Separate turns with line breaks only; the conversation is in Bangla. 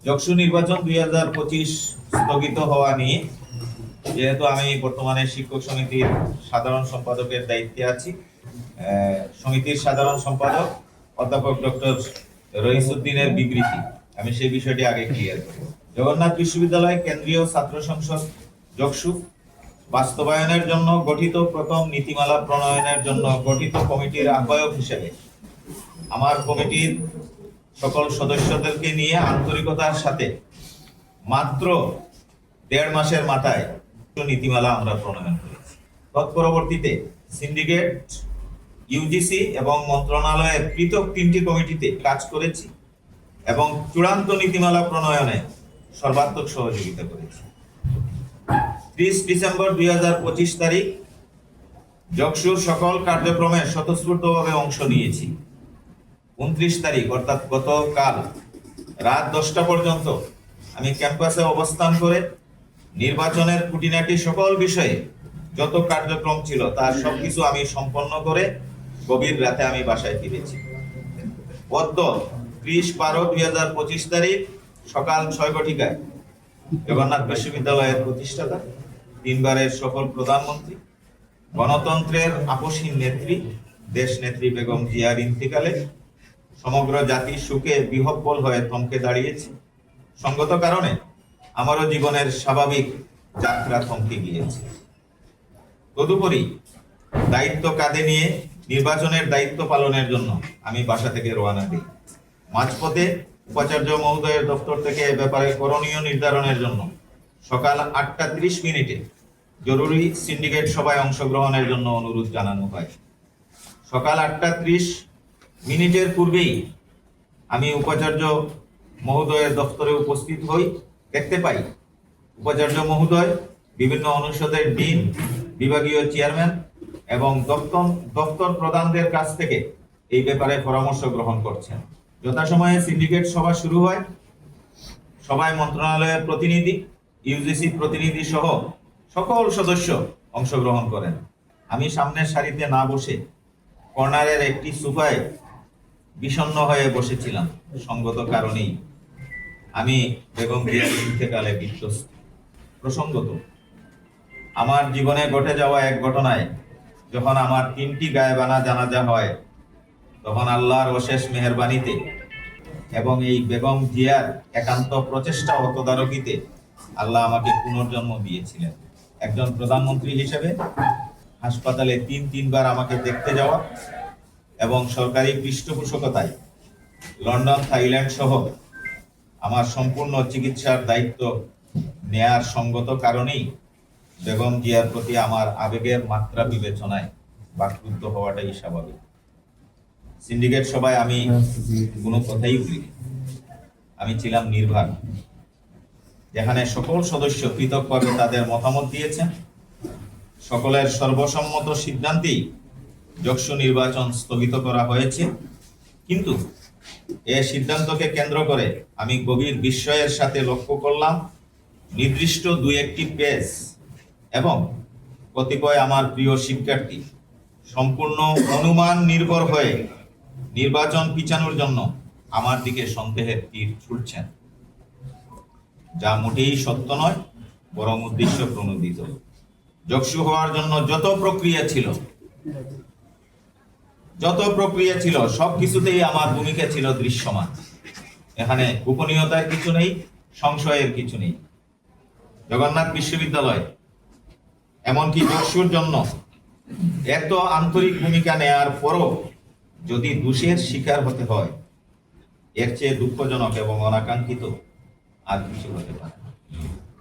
যকসু নির্বাচন 2025 স্থগিত হওয়া নিয়ে, যেহেতু আমি বর্তমানে শিক্ষক সমিতির সাধারণ সম্পাদকের দায়িত্বে আছি, সমিতির সাধারণ সম্পাদক অধ্যাপক ডক্টর রইসউদ্দিনের বিবৃতি, আমি সেই বিষয়টি আগে ক্লিয়ার করি। জগন্নাথ বিশ্ববিদ্যালয় কেন্দ্রীয় ছাত্র সংসদ যকসু বাস্তবায়নের জন্য গঠিত প্রথম নীতিমালা প্রণয়নের জন্য গঠিত কমিটির আহ্বায়ক হিসেবে আমার কমিটির সকল সদস্যদেরকে নিয়ে আন্তরিকতার সাথে মাত্র 1.5 মাসের মাথায় নীতিমালা আমরা প্রণয়ন করেছি। তৎপরবর্তীতে সিন্ডিকেট, ইউজিসি এবং মন্ত্রণালয়ের পৃথক 3টি কমিটিতে কাজ করেছি এবং চূড়ান্ত নীতিমালা প্রণয়নে সর্বাত্মক সহযোগিতা করেছি। 30 ডিসেম্বর 2025 তারিখ যকসুর সকল কার্যক্রমে স্বতঃস্ফূর্তভাবে অংশ নিয়েছি। 29 তারিখ অর্থাৎ গতকাল রাত 10টা পর্যন্ত আমি ক্যাম্পাসে অবস্থান করে নির্বাচনের খুঁটিনাটি সকল বিষয়ে যত কার্যক্রম ছিল তার সবকিছু আমি সম্পন্ন করে গভীর রাতে আমি বাসায় ফিরেছি। 30/12/2025 তারিখ সকাল 6 ঘটিকায় জগন্নাথ বিশ্ববিদ্যালয়ের প্রতিষ্ঠাতা, 3 বারের সফল প্রধানমন্ত্রী, গণতন্ত্রের আপসহীন নেত্রী দেশ নেত্রী বেগম জিয়ার ইন্তিকালে সমগ্র জাতি সুখে বিহ্বল হয়ে থমকে দাঁড়িয়েছে। সঙ্গত কারণে আমারও জীবনের স্বাভাবিক যাত্রা থমকে গিয়েছে। তদুপরি দায়িত্ব কাঁধে নিয়ে নির্বাচনের দায়িত্ব পালনের জন্য আমি বাসা থেকে রওনা দিই। মাঝপথে উপাচার্য মহোদয়ের দপ্তর থেকে ব্যাপারে করণীয় নির্ধারণের জন্য সকাল 8:30 জরুরি সিন্ডিকেট সভায় অংশগ্রহণের জন্য অনুরোধ জানানো হয়। সকাল 8:30 পূর্বেই আমি উপাচার্য মহোদয়ের দপ্তরে উপস্থিত হই। দেখতে পাই উপাচার্য মহোদয় বিভিন্ন অনুষদের ডিন, বিভাগীয় চেয়ারম্যান এবং দপ্তর প্রধানদের কাছ থেকে এই ব্যাপারে পরামর্শ গ্রহণ করছেন। যথাসময়ে সিন্ডিকেট সভা শুরু হয়। সভায় মন্ত্রণালয়ের প্রতিনিধি, ইউজিসি প্রতিনিধি সহ সকল সদস্য অংশগ্রহণ করেন। আমি সামনের সারিতে না বসে কর্নারের একটি সোফায় বিষণ্ণ হয়ে বসেছিলাম। সঙ্গত কারণেই আমি বেগম জিয়ার ইন্তেকালে বিধ্বস্ত। প্রসঙ্গত, আমার জীবনে ঘটে যাওয়া এক ঘটনায় যখন আমার 3টি গায়েবানা জানাজা হয়, তখন আল্লাহর অশেষ মেহেরবানিতে এবং এই বেগম জিয়ার একান্ত প্রচেষ্টা ও তদারকিতে আল্লাহ আমাকে পুনর্জন্ম দিয়েছিলেন। একজন প্রধানমন্ত্রী হিসেবে হাসপাতালে 3 বার আমাকে দেখতে যাওয়া এবং সরকারি পৃষ্ঠপোষকতায় লন্ডন, থাইল্যান্ড সহ আমার সম্পূর্ণ চিকিৎসার দায়িত্ব নেয়ার সঙ্গত কারণেই বেগম জিয়ার প্রতি আমার আবেগের মাত্রা বিবেচনায় বাকরুদ্ধ হওয়াটাই স্বাভাবিক। সিন্ডিকেট সভায় আমি কোনো কথাই বলিনি। আমি ছিলাম নির্ভীক, যেখানে সকল সদস্য পৃথকভাবে তাদের মতামত দিয়েছেন। সকলের সর্বসম্মত সিদ্ধান্তেই যকসু নির্বাচন স্থগিত করা হয়েছে। কিন্তু এই সিদ্ধান্তকে কেন্দ্র করে আমি গভীর বিস্ময়ের সাথে লক্ষ্য করলাম নির্দিষ্ট 2-1টি পেজ এবং কতিপয় আমার প্রিয় শিক্ষার্থী সম্পূর্ণ অনুমান নির্ভর হয়ে নির্বাচন পিছানোর জন্য আমার দিকে সন্দেহের তীর ছুড়ছেন, যা মোটেই সত্য নয়, বরং উদ্দেশ্য প্রণোদিত। যকসু হওয়ার জন্য যত প্রক্রিয়া ছিল সবকিছুতেই আমার ভূমিকা ছিল দৃশ্যমান। এখানে গোপনীয়তার কিছু নেই, সংশয়ের কিছু নেই। জগন্নাথ বিশ্ববিদ্যালয় এমনকি যকসুর জন্য এত আন্তরিক ভূমিকা নেয়ার পরও যদি দোষের শিকার হতে হয়, এর চেয়ে দুঃখজনক এবং অনাকাঙ্ক্ষিত আর কিছু হতে পারে।